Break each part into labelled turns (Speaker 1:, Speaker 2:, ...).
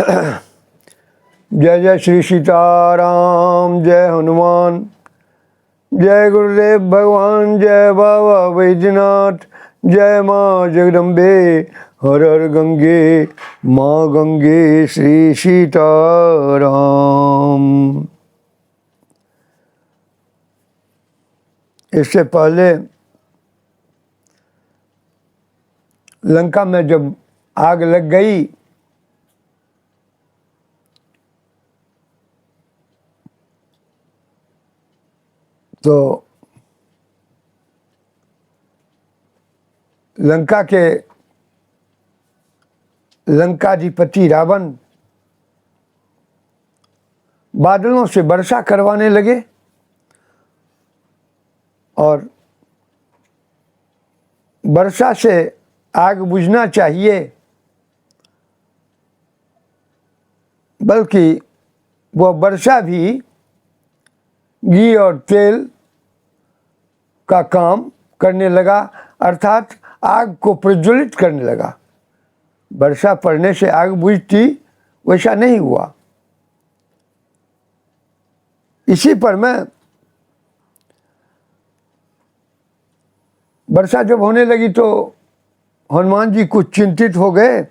Speaker 1: जय जय श्री सीताराम, जय हनुमान, जय गुरुदेव भगवान, जय बाबा बैजनाथ, जय माँ जगदम्बे, हर हर गंगे माँ गंगे, श्री सीताराम। इससे पहले लंका में जब आग लग गई तो लंकाधिपति रावण बादलों से वर्षा करवाने लगे और वर्षा से आग बुझना चाहिए, बल्कि वह वर्षा भी घी और तेल का काम करने लगा, अर्थात आग को प्रज्वलित करने लगा। वर्षा पड़ने से आग बुझती, वैसा नहीं हुआ। इसी पर मैं वर्षा जब होने लगी तो हनुमान जी कुछ चिंतित हो गए।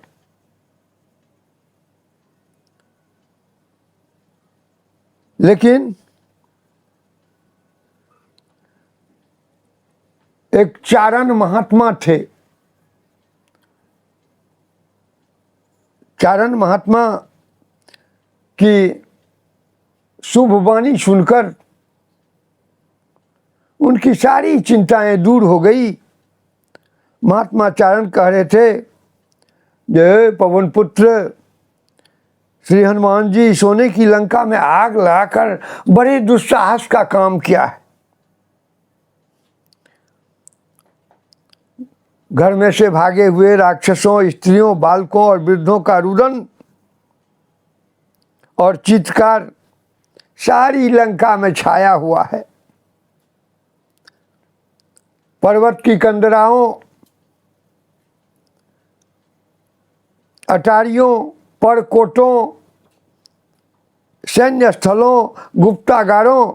Speaker 1: लेकिन एक चारण महात्मा थे। चारण महात्मा की शुभ वाणी सुनकर उनकी सारी चिंताएं दूर हो गई। महात्मा चारण कह रहे थे, जय पवन पुत्र श्री हनुमान जी, सोने की लंका में आग लगाकर बड़े दुस्साहस का काम किया है। घर में से भागे हुए राक्षसों, स्त्रियों, बालकों और वृद्धों का रुदन और चित्कार सारी लंका में छाया हुआ है। पर्वत की कंदराओं, अटारियों, परकोटों, सैन्य स्थलों, गुप्तागारों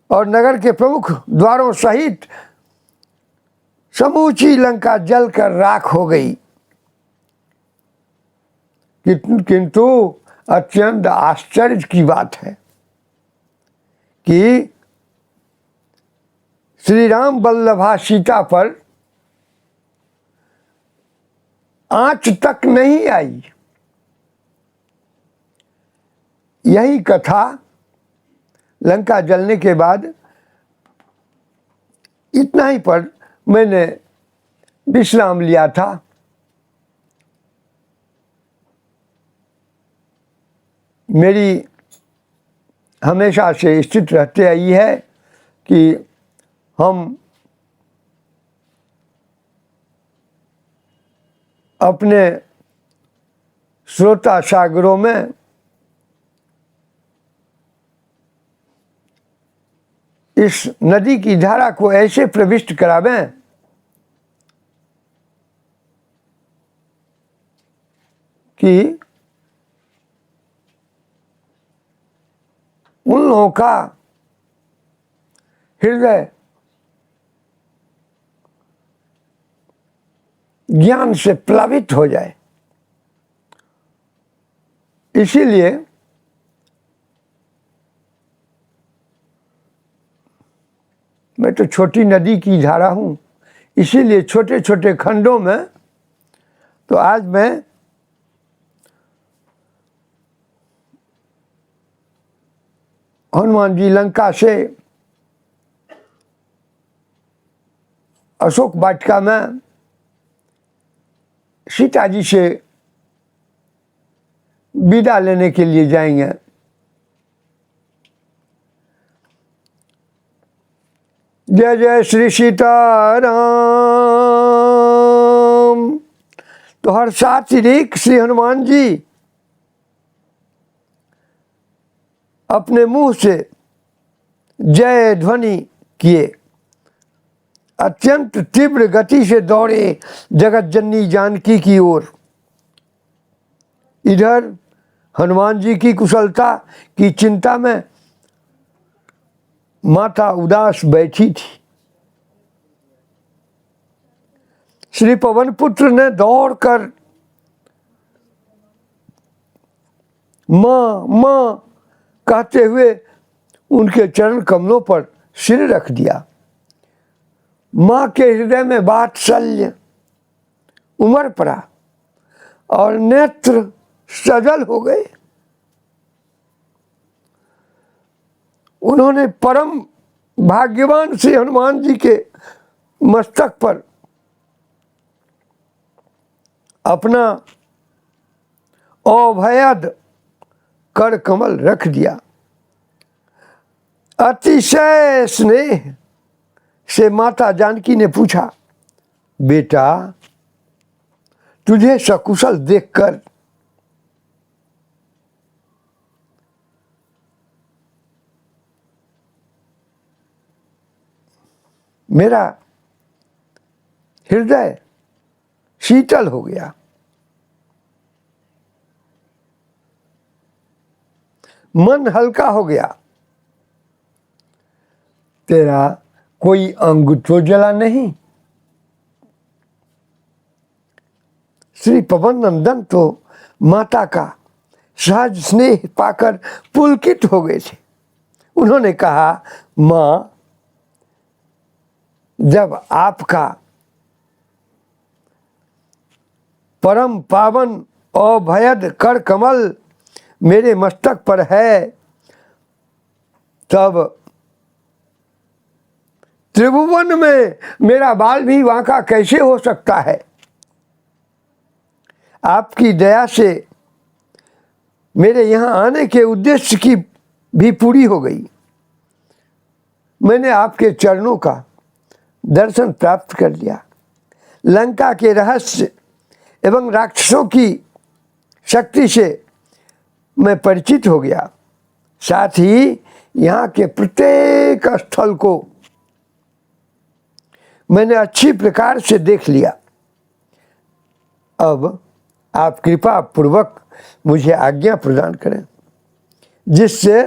Speaker 1: और नगर के प्रमुख द्वारों सहित समूची लंका जलकर राख हो गई। किंतु अत्यंत आश्चर्य की बात है कि श्री राम वल्लभा सीता पर आंच तक नहीं आई। यही कथा लंका जलने के बाद इतना ही पर मैंने विश्राम लिया था। मेरी हमेशा से स्थिति रहते आई है कि हम अपने श्रोता सागरों में इस नदी की धारा को ऐसे प्रविष्ट करावें कि उन लोगों का हृदय ज्ञान से प्लावित हो जाए। इसीलिए मैं तो छोटी नदी की धारा हूँ, इसीलिए छोटे छोटे खंडों में। तो आज मैं हनुमान जी लंका से अशोक वाटिका में सीता जी से विदा लेने के लिए जाएंगे। जय जय श्री सीताराम। तो हर सात्विक श्री हनुमान जी अपने मुंह से जय ध्वनि किए, अत्यंत तीव्र गति से दौड़े जगत जननी जानकी की ओर। इधर हनुमान जी की कुशलता की चिंता में माता उदास बैठी थी। श्री पवन पुत्र ने दौड़कर माँ माँ कहते हुए उनके चरण कमलों पर सिर रख दिया। माँ के हृदय में वात्सल्य उमड़ पड़ा और नेत्र सजल हो गए। उन्होंने परम भाग्यवान श्री हनुमान जी के मस्तक पर अपना अभयद कर कमल रख दिया। अतिशय स्नेह से माता जानकी ने पूछा, बेटा तुझे सकुशल देखकर मेरा हृदय शीतल हो गया। मन हल्का हो गया। तेरा कोई अंग तो जला नहीं। श्री पवन नंदन तो माता का सहज स्नेह पाकर पुलकित हो गए थे। उन्होंने कहा, माँ जब आपका परम पावन अभयद कर कमल मेरे मस्तक पर है, तब त्रिभुवन में मेरा बाल भी वांका कैसे हो सकता है। आपकी दया से मेरे यहाँ आने के उद्देश्य की भी पूरी हो गई। मैंने आपके चरणों का दर्शन प्राप्त कर लिया। लंका के रहस्य एवं राक्षसों की शक्ति से मैं परिचित हो गया। साथ ही यहाँ के प्रत्येक स्थल को मैंने अच्छी प्रकार से देख लिया। अब आप कृपा पूर्वक मुझे आज्ञा प्रदान करें, जिससे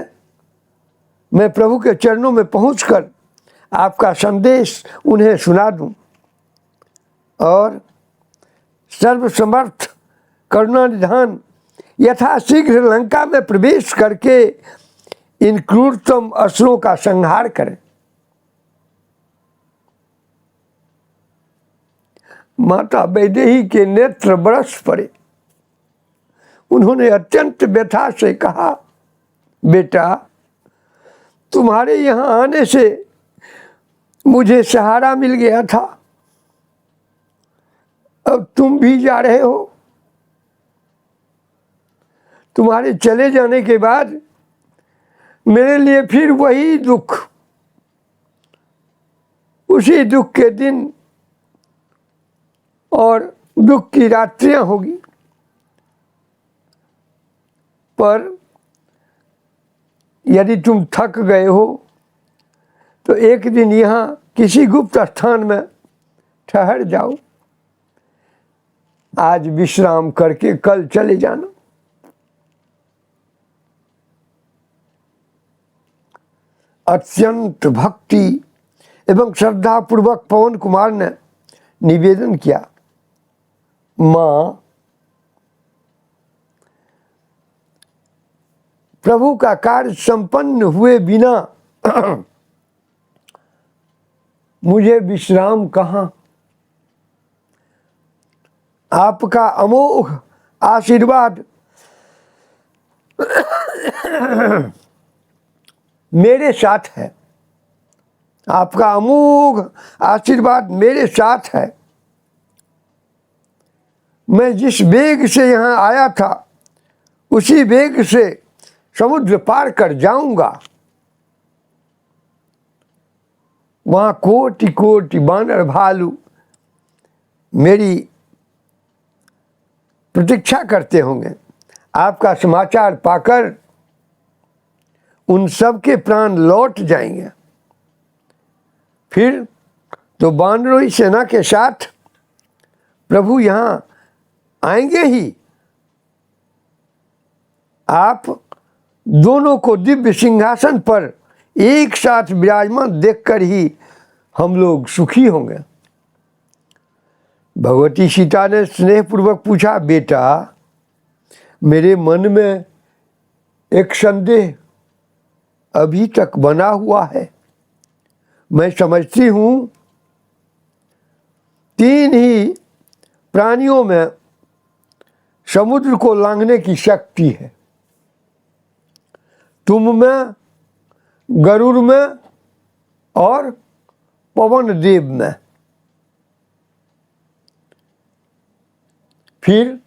Speaker 1: मैं प्रभु के चरणों में पहुंचकर आपका संदेश उन्हें सुना दूं और सर्वसमर्थ करुणानिधान यथाशीघ्र लंका में प्रवेश करके इन क्रूरतम असुरों का संहार करें। माता वैदेही के नेत्र बरस पड़े। उन्होंने अत्यंत व्यथा से कहा, बेटा तुम्हारे यहाँ आने से मुझे सहारा मिल गया था, अब तुम भी जा रहे हो। तुम्हारे चले जाने के बाद मेरे लिए फिर वही दुख, उसी दुख के दिन और दुख की रात्रियां होगी। पर यदि तुम थक गए हो तो एक दिन यहाँ किसी गुप्त स्थान में ठहर जाओ। आज विश्राम करके कल चले जाना। अत्यंत भक्ति एवं श्रद्धा पूर्वक पवन कुमार ने निवेदन किया, माँ प्रभु का कार्य संपन्न हुए बिना मुझे विश्राम कहाँ। आपका अमोघ आशीर्वाद मेरे साथ है। आपका अमोघ आशीर्वाद मेरे साथ है। मैं जिस वेग से यहाँ आया था उसी वेग से समुद्र पार कर जाऊंगा। वहाँ कोटि कोटि बानर भालू मेरी प्रतीक्षा करते होंगे। आपका समाचार पाकर उन सब के प्राण लौट जाएंगे। फिर तो बानरों की सेना के साथ प्रभु यहाँ आएंगे ही। आप दोनों को दिव्य सिंहासन पर एक साथ विराजमान देखकर ही हम लोग सुखी होंगे। भगवती सीता ने स्नेहपूर्वक पूछा, बेटा मेरे मन में एक संदेह अभी तक बना हुआ है। मैं समझती हूँ तीन ही प्राणियों में समुद्र को लांघने की शक्ति है, तुम में, गरुड़ में और पवन देव में। फिर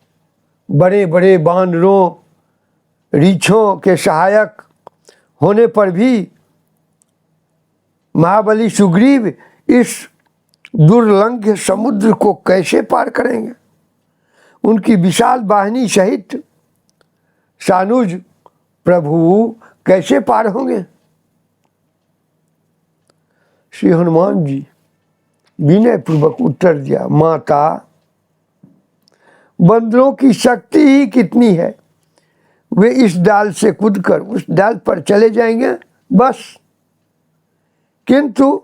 Speaker 1: बड़े बड़े बानरों, रीछों के सहायक होने पर भी महाबली सुग्रीव इस दुर्लंघ्य समुद्र को कैसे पार करेंगे? उनकी विशाल वाहिनी सहित सानुज प्रभु कैसे पार होंगे? श्री हनुमान जी विनय पूर्वक उत्तर दिया, माता बंदरों की शक्ति ही कितनी है, वे इस डाल से कूदकर उस डाल पर चले जाएंगे बस। किंतु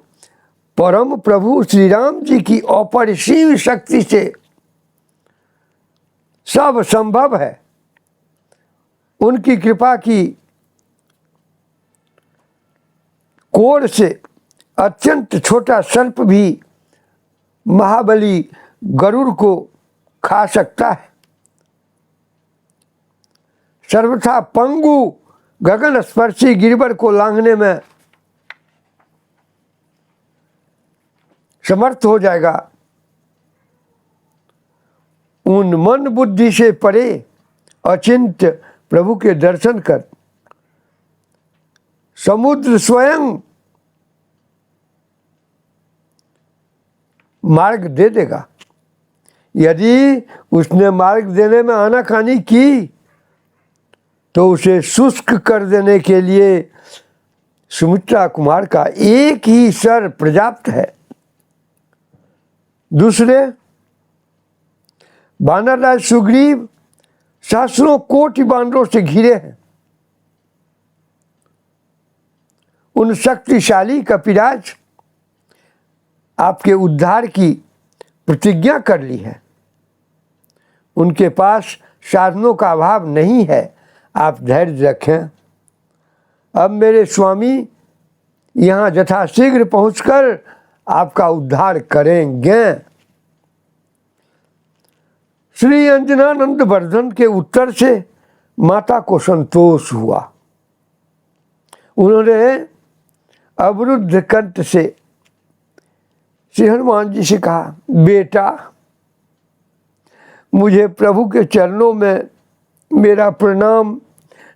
Speaker 1: परम प्रभु श्री राम जी की अपरिसीम शक्ति से सब संभव है। उनकी कृपा की कोर से अत्यंत छोटा सर्प भी महाबली गरुड़ को खा सकता है। सर्वथा पंगु गगन स्पर्शी गिरिवर को लांघने में समर्थ हो जाएगा। उन मन बुद्धि से परे अचिंत्य प्रभु के दर्शन कर समुद्र स्वयं मार्ग दे देगा। यदि उसने मार्ग देने में आनाकानी की तो उसे शुष्क कर देने के लिए सुमित्रा कुमार का एक ही सर पर्याप्त है। दूसरे, वानर राज सुग्रीव सहस्रों कोटि वानरों से घिरे हैं। उन शक्तिशाली कपिराज आपके उद्धार की प्रतिज्ञा कर ली है। उनके पास साधनों का अभाव नहीं है, आप धैर्य रखें। अब मेरे स्वामी यहाँ यथाशीघ्र पहुँचकर आपका उद्धार करेंगे। श्री अंजनानंद वर्धन के उत्तर से माता को संतोष हुआ। उन्होंने अवरुद्ध कंठ से श्री हनुमान जी से कहा, बेटा मुझे प्रभु के चरणों में मेरा प्रणाम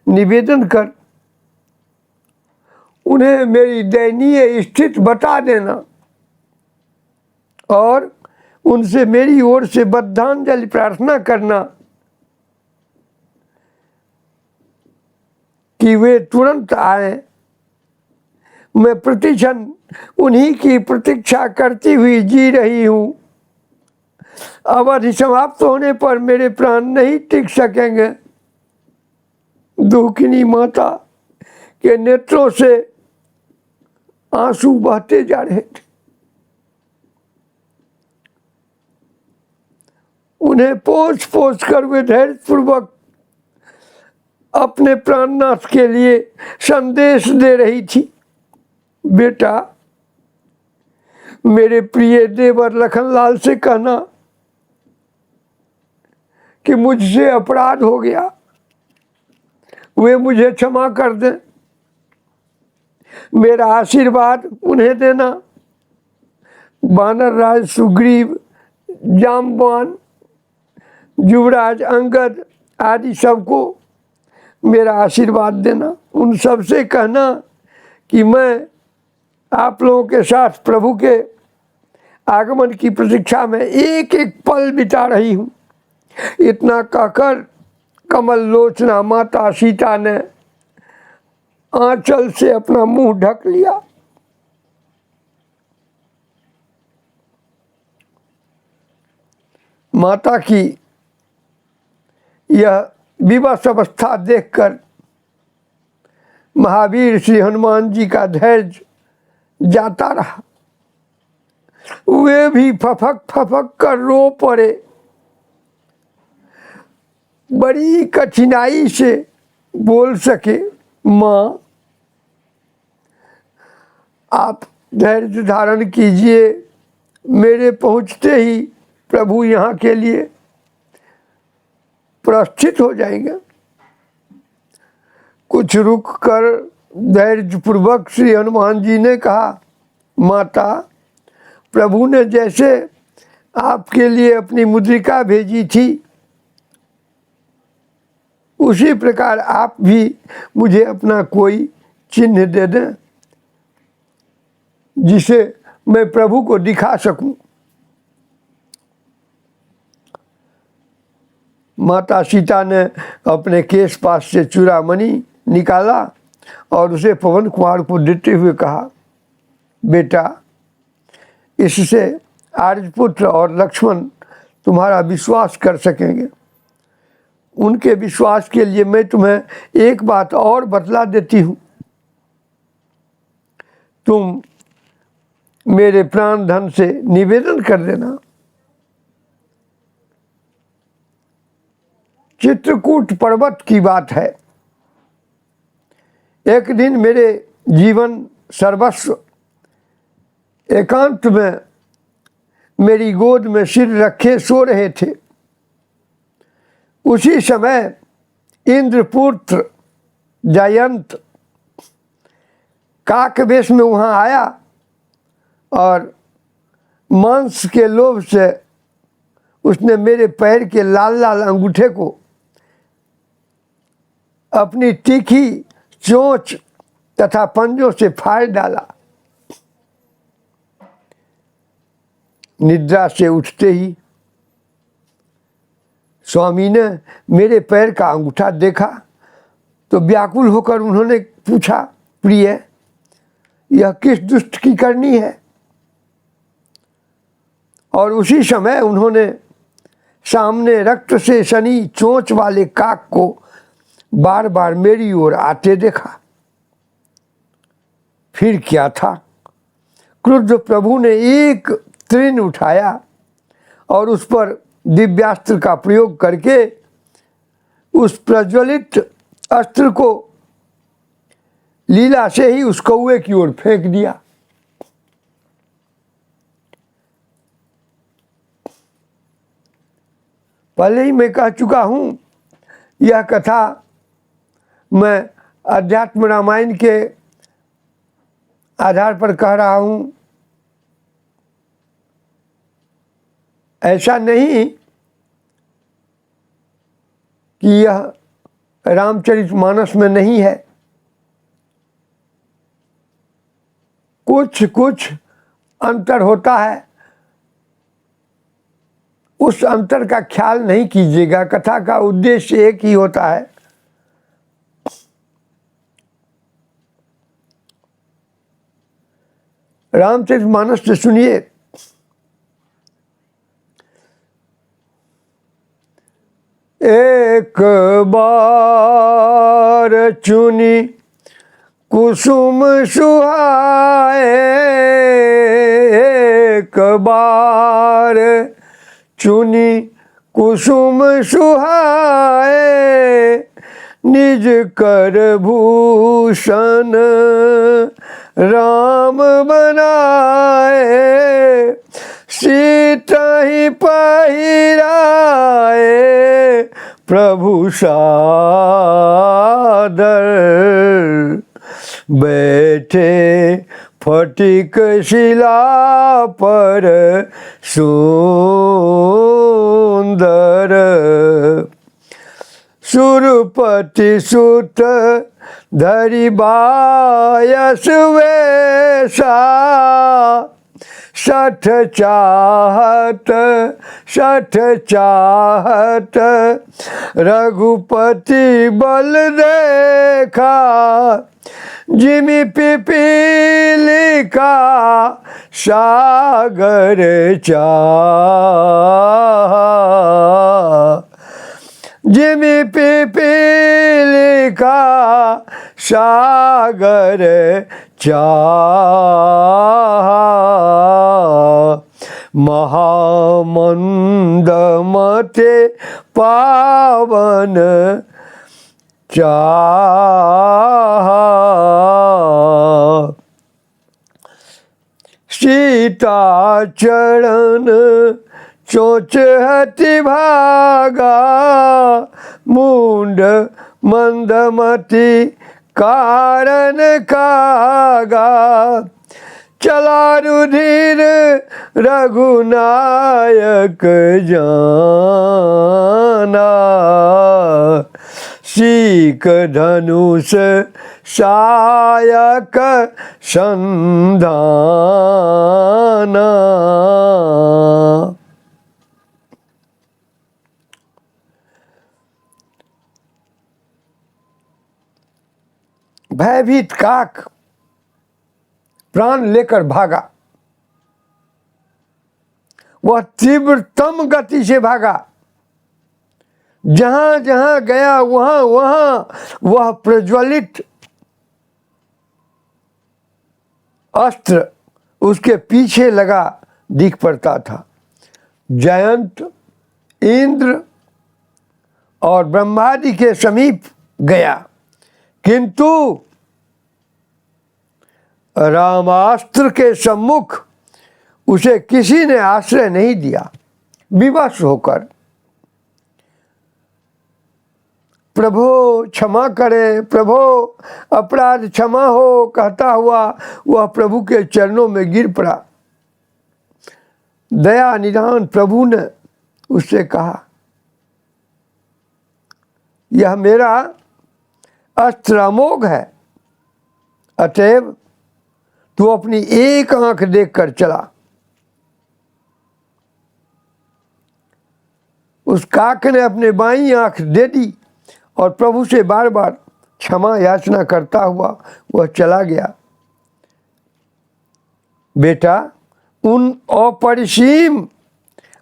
Speaker 1: निवेदन कर उन्हें मेरी दयनीय स्थिति बता देना और उनसे मेरी ओर से बद्धांजलि प्रार्थना करना कि वे तुरंत आए। मैं प्रतिक्षण उन्हीं की प्रतीक्षा करती हुई जी रही हूँ। अवधि समाप्त होने पर मेरे प्राण नहीं टिक सकेंगे। दुखिनी माता के नेत्रों से आंसू बहते जा रहे थे। उन्हें पोंछ पोंछ कर वे धैर्यपूर्वक अपने प्राणनाथ के लिए संदेश दे रही थी। बेटा मेरे प्रिय देवर लखनलाल से कहना कि मुझसे अपराध हो गया, वे मुझे क्षमा कर दें। मेरा आशीर्वाद उन्हें देना। वानर राज सुग्रीव, जाम्बवान, युवराज अंगद आदि सबको मेरा आशीर्वाद देना। उन सब से कहना कि मैं आप लोगों के साथ प्रभु के आगमन की प्रतीक्षा में एक एक पल बिता रही हूँ। इतना कहकर कमल लोचना माता सीता ने आंचल से अपना मुंह ढक लिया। माता की यह विवश अवस्था देखकर महावीर श्री हनुमान जी का धैर्य जाता रहा। वे भी फफक फफक कर रो पड़े। बड़ी कठिनाई से बोल सके, माँ आप धैर्य धारण कीजिए, मेरे पहुँचते ही प्रभु यहाँ के लिए प्रस्थित हो जाएंगे। कुछ रुक कर धैर्यपूर्वक श्री हनुमान जी ने कहा, माता प्रभु ने जैसे आपके लिए अपनी मुद्रिका भेजी थी, उसी प्रकार आप भी मुझे अपना कोई चिन्ह दे दें जिसे मैं प्रभु को दिखा सकूं। माता सीता ने अपने केश पास से चूड़ामणि निकाला और उसे पवन कुमार को देते हुए कहा, बेटा इससे आर्यपुत्र और लक्ष्मण तुम्हारा विश्वास कर सकेंगे। उनके विश्वास के लिए मैं तुम्हें एक बात और बतला देती हूँ। तुम मेरे प्राण धन से निवेदन कर देना। चित्रकूट पर्वत की बात है। एक दिन मेरे जीवन सर्वस्व एकांत में मेरी गोद में सिर रखे सो रहे थे। उसी समय इंद्रपुत्र जयंत काक वेश में वहाँ आया और मांस के लोभ से उसने मेरे पैर के लाल लाल अंगूठे को अपनी तीखी चोंच तथा पंजों से फाड़ डाला। निद्रा से उठते ही स्वामी ने मेरे पैर का अंगूठा देखा तो व्याकुल होकर उन्होंने पूछा, प्रिय यह किस दुष्ट की करनी है? और उसी समय उन्होंने सामने रक्त से सनी चोंच वाले काक को बार बार मेरी ओर आते देखा। फिर क्या था, क्रुद्ध प्रभु ने एक तृण उठाया और उस पर दिव्यास्त्र का प्रयोग करके उस प्रज्वलित अस्त्र को लीला से ही उस कौवे की ओर फेंक दिया। पहले ही मैं कह चुका हूं, यह कथा मैं अध्यात्म रामायण के आधार पर कह रहा हूं। ऐसा नहीं कि यह रामचरितमानस में नहीं है। कुछ कुछ अंतर होता है, उस अंतर का ख्याल नहीं कीजिएगा। कथा का उद्देश्य एक ही होता है। रामचरितमानस से सुनिए। एक बार चुनी कुसुम सुहाए, एक बार चुनी कुसुम सुहाए, निज कर भूषण राम बनाए, सीता ही पहिराए प्रभु सादर, बैठे फटिक शिला पर सुंदर, सुरपति सुत धरि बायस वैसा, सठ चाहत रघुपति बल देखा, जिमि पिपीलिका सागर चाहा, जिमि पिपीली का सागर चाहा, महामंद मते पावन चाहा। सीता चरण चोच हति भागा, मुंड मंदमति कारण कागा। चला रुधिर रघुनायक जाना, सीक धनुष सायक संधाना। भयभीत काक प्राण लेकर भागा। वह तीव्रतम गति से भागा। जहां जहां गया वहां वहां वह प्रज्वलित अस्त्र उसके पीछे लगा दिख पड़ता था। जयंत, इंद्र और ब्रह्मादि के समीप गया, किंतु रामास्त्र के सम्मुख उसे किसी ने आश्रय नहीं दिया। विवश होकर प्रभो क्षमा करे, प्रभो अपराध क्षमा हो कहता हुआ वह प्रभु के चरणों में गिर पड़ा। दया निधान प्रभु ने उससे कहा, यह मेरा अस्त्र अमोघ है, अतएव तू अपनी एक आंख देखकर चला। उस काक ने अपने बाईं आंख दे दी और प्रभु से बार बार क्षमा याचना करता हुआ वह चला गया। बेटा, उन अपरिसीम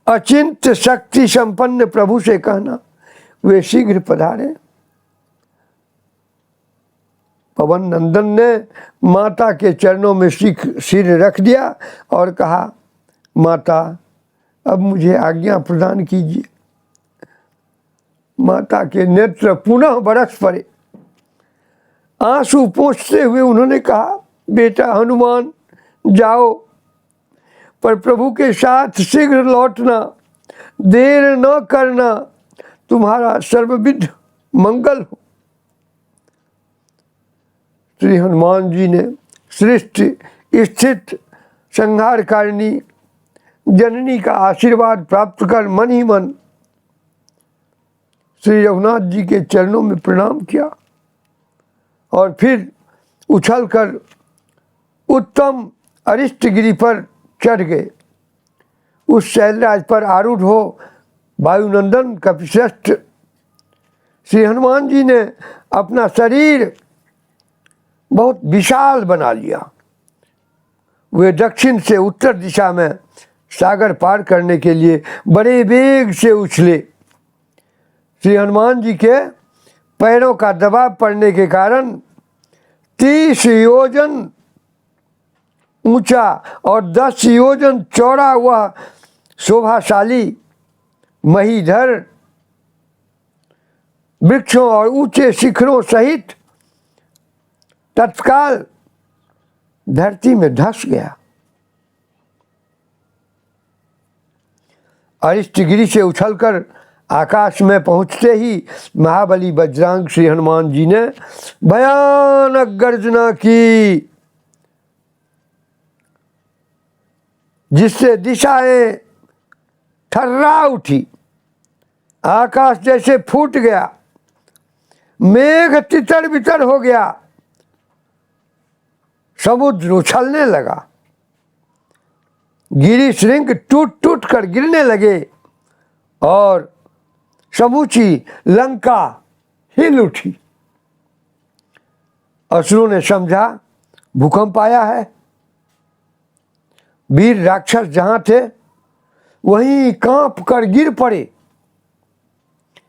Speaker 1: अचिंत्य शक्ति संपन्न प्रभु से कहना वे शीघ्र पधारे। पवन नंदन ने माता के चरणों में सिर रख दिया और कहा, माता अब मुझे आज्ञा प्रदान कीजिए। माता के नेत्र पुनः बरस पड़े। आंसू पोंछते हुए उन्होंने कहा, बेटा हनुमान जाओ, पर प्रभु के साथ शीघ्र लौटना, देर न करना, तुम्हारा सर्वविध मंगल हो। श्री हनुमान जी ने सृष्टि स्थित संहारकारिणी जननी का आशीर्वाद प्राप्त कर मन ही मन श्री रघुनाथ जी के चरणों में प्रणाम किया और फिर उछलकर उत्तम अरिष्टगिरी पर चढ़ गए। उस शैलराज पर आरूढ़ हो वायुनंदन कपिश्रेष्ठ श्री हनुमान जी ने अपना शरीर बहुत विशाल बना लिया। वे दक्षिण से उत्तर दिशा में सागर पार करने के लिए बड़े वेग से उछले। श्री हनुमान जी के पैरों का दबाव पड़ने के कारण 30 योजन ऊंचा और 10 योजन चौड़ा हुआ शोभाशाली महीधर वृक्षों और ऊंचे शिखरों सहित तत्काल धरती में धंस गया। अरिष्टगिरी से उछलकर आकाश में पहुंचते ही महाबली वज्रांग श्री हनुमान जी ने भयानक गर्जना की, जिससे दिशाएं थर्रा उठी। आकाश जैसे फूट गया, मेघ तितर बितर हो गया, समुद्र उछलने लगा, गिरी श्रृंग टूट टूट कर गिरने लगे और समूची लंका हिल उठी। असुरों ने समझा भूकंप आया है। वीर राक्षस जहां थे वहीं कांप कर गिर पड़े।